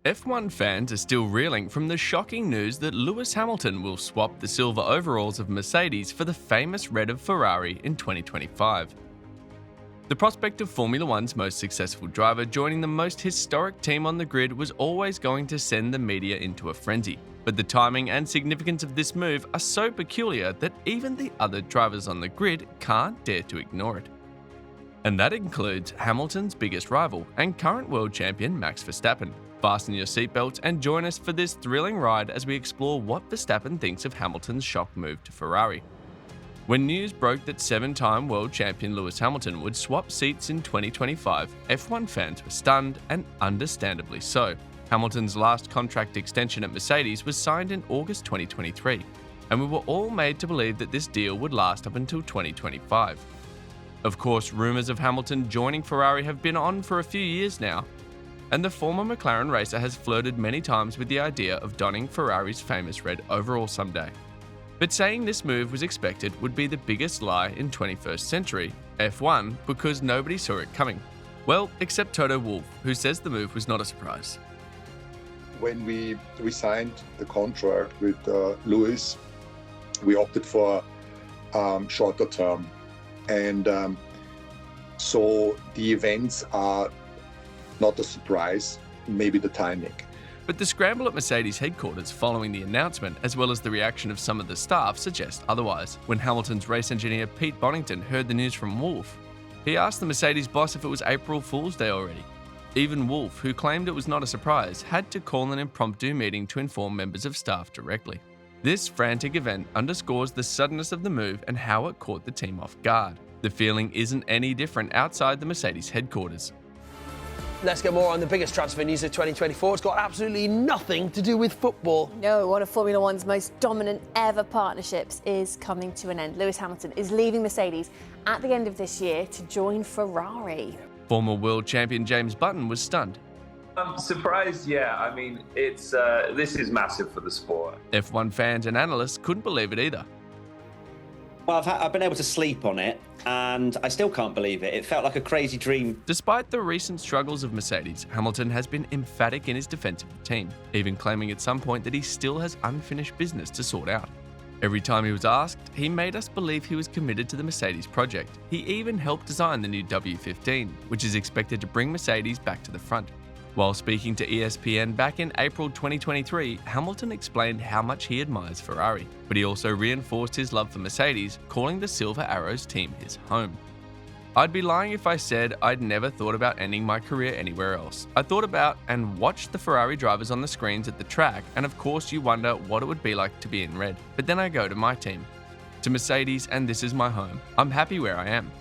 F1 fans are still reeling from the shocking news that Lewis Hamilton will swap the silver overalls of Mercedes for the famous red of Ferrari in 2025. The prospect of Formula One's most successful driver joining the most historic team on the grid was always going to send the media into a frenzy. But the timing and significance of this move are so peculiar that even the other drivers on the grid can't dare to ignore it. And that includes Hamilton's biggest rival and current world champion Max Verstappen. Fasten your seatbelts and join us for this thrilling ride as we explore what Verstappen thinks of Hamilton's shock move to Ferrari. When news broke that 7-time world champion Lewis Hamilton would swap seats in 2025, F1 fans were stunned, and understandably so. Hamilton's last contract extension at Mercedes was signed in August 2023, and we were all made to believe that this deal would last up until 2025. Of course, rumours of Hamilton joining Ferrari have been on for a few years now, and the former McLaren racer has flirted many times with the idea of donning Ferrari's famous red overall someday. But saying this move was expected would be the biggest lie in 21st century F1 because nobody saw it coming. Well, except Toto Wolff, who says the move was not a surprise. When we signed the contract with Lewis, we opted for shorter term. And so the events are not a surprise, maybe the timing. But the scramble at Mercedes headquarters following the announcement, as well as the reaction of some of the staff, suggest otherwise. When Hamilton's race engineer Pete Bonington heard the news from Wolff, he asked the Mercedes boss if it was April Fool's Day already. Even Wolff, who claimed it was not a surprise, had to call an impromptu meeting to inform members of staff directly. This frantic event underscores the suddenness of the move and how it caught the team off guard. The feeling isn't any different outside the Mercedes headquarters. Let's get more on the biggest transfer news of 2024. It's got absolutely nothing to do with football. No, one of Formula One's most dominant ever partnerships is coming to an end. Lewis Hamilton is leaving Mercedes at the end of this year to join Ferrari. Former world champion James Button was stunned. I'm surprised, yeah. I mean, this is massive for the sport. F1 fans and analysts couldn't believe it either. Well, I've been able to sleep on it, and I still can't believe it. It felt like a crazy dream. Despite the recent struggles of Mercedes, Hamilton has been emphatic in his defense of the team, even claiming at some point that he still has unfinished business to sort out. Every time he was asked, he made us believe he was committed to the Mercedes project. He even helped design the new W15, which is expected to bring Mercedes back to the front. While speaking to ESPN back in April 2023, Hamilton explained how much he admires Ferrari, but he also reinforced his love for Mercedes, calling the Silver Arrows team his home. I'd be lying if I said I'd never thought about ending my career anywhere else. I thought about and watched the Ferrari drivers on the screens at the track, and of course you wonder what it would be like to be in red. But then I go to my team, to Mercedes, and this is my home. I'm happy where I am.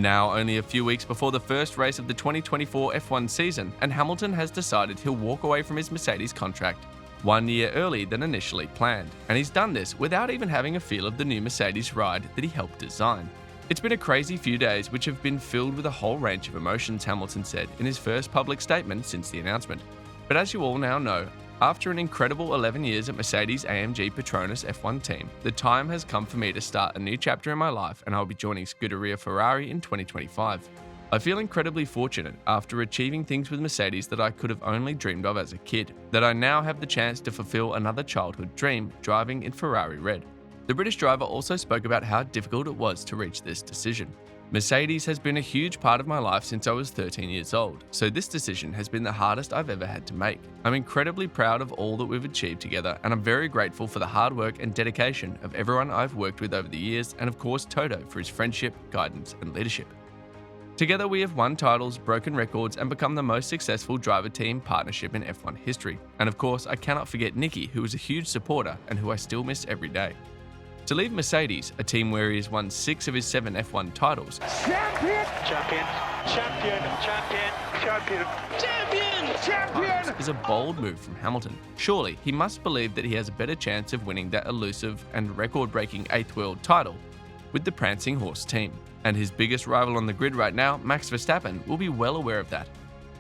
Now, only a few weeks before the first race of the 2024 F1 season, and Hamilton has decided he'll walk away from his Mercedes contract 1 year early than initially planned. And he's done this without even having a feel of the new Mercedes ride that he helped design. It's been a crazy few days which have been filled with a whole range of emotions, Hamilton said in his first public statement since the announcement. But as you all now know, after an incredible 11 years at Mercedes-AMG Petronas F1 team, the time has come for me to start a new chapter in my life, and I'll be joining Scuderia Ferrari in 2025. I feel incredibly fortunate after achieving things with Mercedes that I could have only dreamed of as a kid, that I now have the chance to fulfill another childhood dream, driving in Ferrari red. The British driver also spoke about how difficult it was to reach this decision. Mercedes has been a huge part of my life since I was 13 years old, so this decision has been the hardest I've ever had to make. I'm incredibly proud of all that we've achieved together, and I'm very grateful for the hard work and dedication of everyone I've worked with over the years, and of course Toto for his friendship, guidance, and leadership. Together we have won titles, broken records, and become the most successful driver-team partnership in F1 history. And of course, I cannot forget Nicky, who was a huge supporter and who I still miss every day. To leave Mercedes, a team where he has won 6 of his 7 F1 titles, champion, is a bold move from Hamilton. Surely, he must believe that he has a better chance of winning that elusive and record-breaking 8th world title with the Prancing Horse team. And his biggest rival on the grid right now, Max Verstappen, will be well aware of that.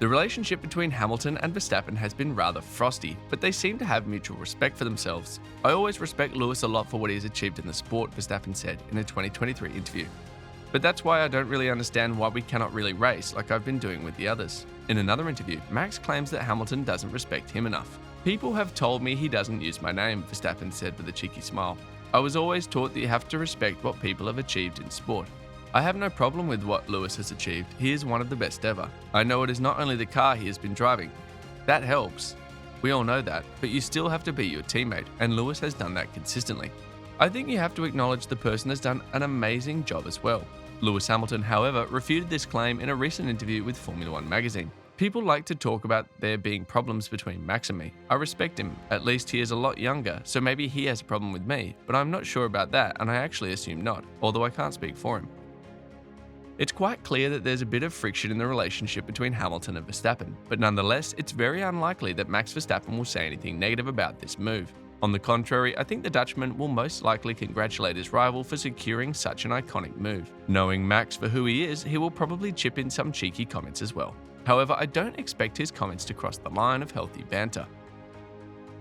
The relationship between Hamilton and Verstappen has been rather frosty, but they seem to have mutual respect for themselves. I always respect Lewis a lot for what he has achieved in the sport, Verstappen said in a 2023 interview. But that's why I don't really understand why we cannot really race like I've been doing with the others. In another interview, Max claims that Hamilton doesn't respect him enough. "People have told me he doesn't use my name," Verstappen said with a cheeky smile. "I was always taught that you have to respect what people have achieved in sport. I have no problem with what Lewis has achieved. He is one of the best ever. I know it is not only the car he has been driving. That helps. We all know that, but you still have to be your teammate, and Lewis has done that consistently. I think you have to acknowledge the person has done an amazing job as well." Lewis Hamilton, however, refuted this claim in a recent interview with Formula One magazine. "People like to talk about there being problems between Max and me. I respect him. At least he is a lot younger, so maybe he has a problem with me, but I'm not sure about that, and I actually assume not, although I can't speak for him." It's quite clear that there's a bit of friction in the relationship between Hamilton and Verstappen, but nonetheless, it's very unlikely that Max Verstappen will say anything negative about this move. On the contrary, I think the Dutchman will most likely congratulate his rival for securing such an iconic move. Knowing Max for who he is, he will probably chip in some cheeky comments as well. However, I don't expect his comments to cross the line of healthy banter.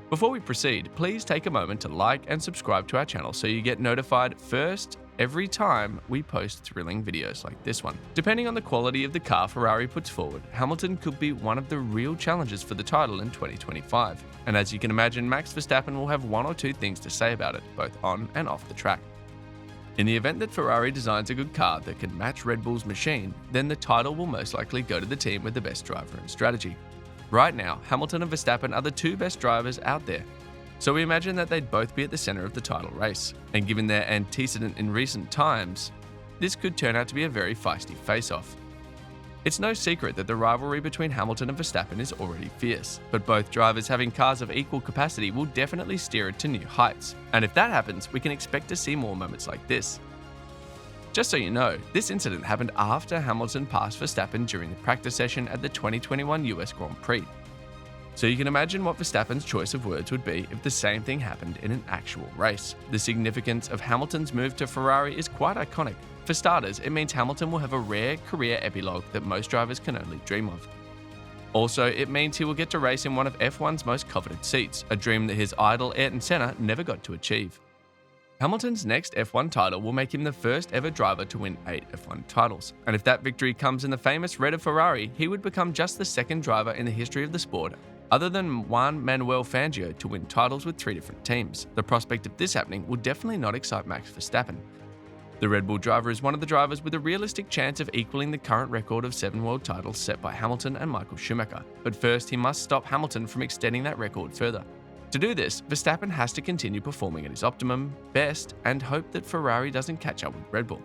Before we proceed, please take a moment to like and subscribe to our channel so you get notified first every time we post thrilling videos like this one. Depending on the quality of the car Ferrari puts forward, Hamilton could be one of the real challengers for the title in 2025. And as you can imagine, Max Verstappen will have one or two things to say about it, both on and off the track. In the event that Ferrari designs a good car that can match Red Bull's machine, then the title will most likely go to the team with the best driver and strategy. Right now, Hamilton and Verstappen are the two best drivers out there. So we imagine that they'd both be at the center of the title race, and given their antecedent in recent times, this could turn out to be a very feisty face-off. It's no secret that the rivalry between Hamilton and Verstappen is already fierce, but both drivers having cars of equal capacity will definitely steer it to new heights, and if that happens, we can expect to see more moments like this. Just so you know, this incident happened after Hamilton passed Verstappen during the practice session at the 2021 US Grand Prix. So you can imagine what Verstappen's choice of words would be if the same thing happened in an actual race. The significance of Hamilton's move to Ferrari is quite iconic. For starters, it means Hamilton will have a rare career epilogue that most drivers can only dream of. Also, it means he will get to race in one of F1's most coveted seats, a dream that his idol Ayrton Senna never got to achieve. Hamilton's next F1 title will make him the first ever driver to win 8 F1 titles, and if that victory comes in the famous red of Ferrari, he would become just the second driver in the history of the sport, other than Juan Manuel Fangio, to win titles with 3 different teams. The prospect of this happening will definitely not excite Max Verstappen. The Red Bull driver is one of the drivers with a realistic chance of equaling the current record of 7 world titles set by Hamilton and Michael Schumacher, but first he must stop Hamilton from extending that record further. To do this, Verstappen has to continue performing at his optimum, best, and hope that Ferrari doesn't catch up with Red Bull.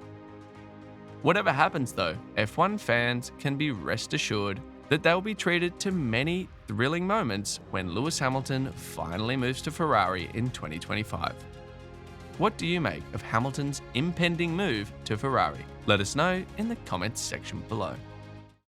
Whatever happens though, F1 fans can be rest assured that they'll be treated to many thrilling moments when Lewis Hamilton finally moves to Ferrari in 2025. What do you make of Hamilton's impending move to Ferrari? Let us know in the comments section below.